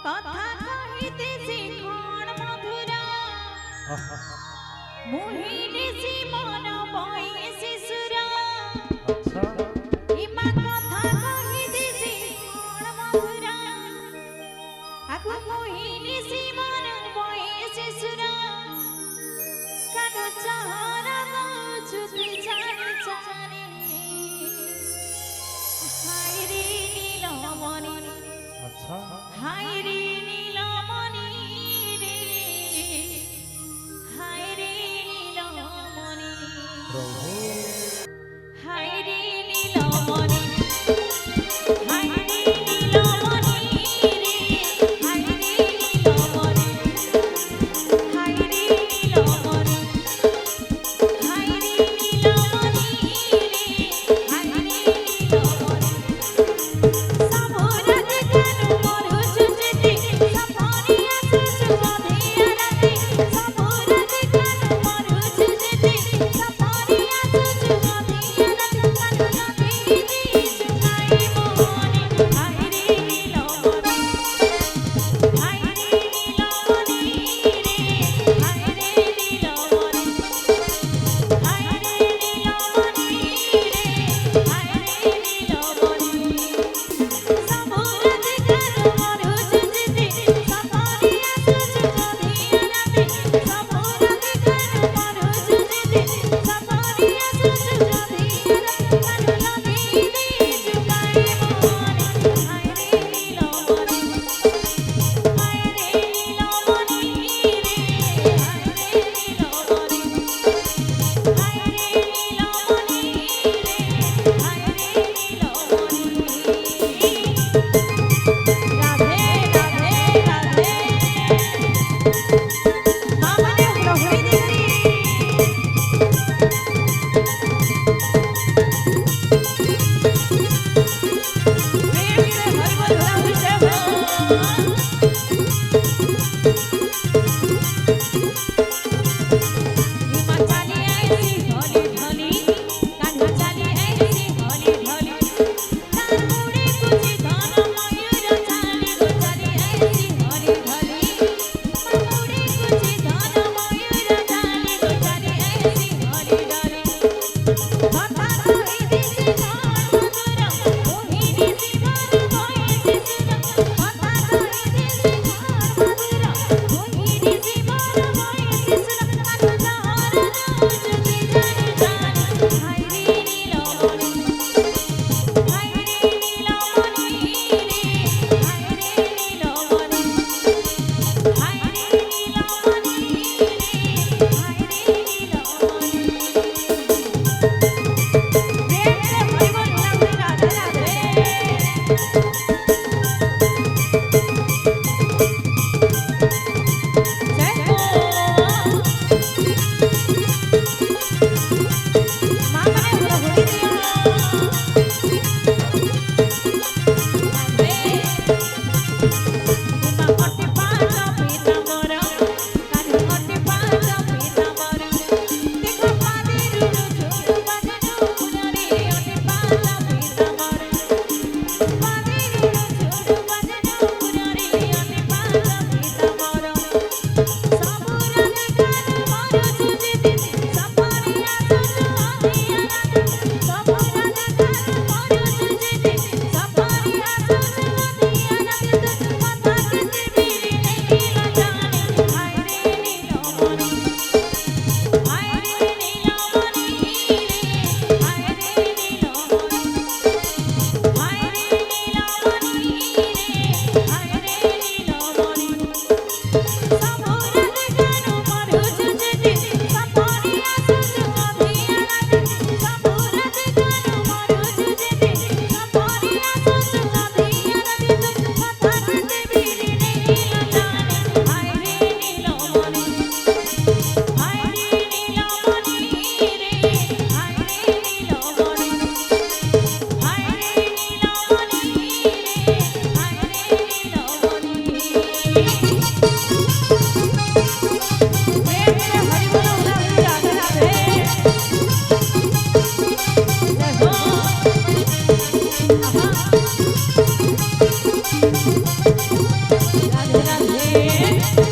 কথা কহিতেছি ক্ষণ মধুরা মোহিনীছি মন বয়সী সুরা ইমা কথা কহিতেছি ক্ষণ মধুরা আকু মোহিনীছি মন বয়সী সুরা কারো চারা চুপি ছাড়ি ছাড়ি হায়রে নীলমণি আচ্ছা হায়রে নীলমণি রে হায়রে নীলমণি প্রভু হায়রে নীলমণি হায়রে নীলমণি রে হায়রে নীলমণি হায়রে নীলমণি হায়রে নীলমণি রে হায়রে নীলমণি সাবরাতে কানু মরু চুচিতে সাফরিয়া সুসু গধিয়া রাতে সাবরাতে কানু মরু চুচিতে সাফরিয়া সুসু গধিয়া রাতে কানু নদীতে শুকাই মনে হায়রে নীলমণি হায়রে নীলমণি রে হায়রে নীলমণি হায়রে নীলমণি রে হায়রে নীলমণি সাবরাতে কানু মরু চুচিতে সাফরিয়া সুসু গধিয়া রাতে সাবরাতে কানু মরু চুচিতে সাফরিয়া সুসু গধিয়া রাতে কানু নদীতে শুকাই মনে হায়রে নীলমণি হায়রে নীলমণি রে হায়রে নীলমণি হায়রে নীলমণি রে হায়রে নীলমণি রাধে রাধে রাধে মামনে প্রভু দিদি प्रेम से हर बोल राम जय रीमा चाली ऐसी ढोली ढोली कान्हा चाली ऐसी ढोली ढोली तार मुड़ी कुछ धन मयूर चाली गो चाली ऐसी ढोली ढोली तार मुड़ी कुछ धन मयूर चाली गो चाली ऐसी ढोली ढोली কথা কহিতেছি ক্ষণ মধুরা মোহিনীছি মন বয়সী সুরা কথা কহিতেছি ক্ষণ মধুরা মোহিনীছি মন বয়সী সুরা কানু যাহারা চুপি জানি জানি হায়রে নীলমণি হায়রে নীলমণি রে হায়রে নীলমণি হায়রে নীলমণি রে হায়রে নীলমণি प्रेम से हरि बोल राधे राधे जय हो मामने प्रभु दिया इमा कटे पाँच पीताम्बर कान्हा कटे पाँच पीताम्बर देखो पादिरु झुरु बाजनु पुनरे अटे पाँच पीताम्बर पादिरु झुरु बाजनु पुनरे রে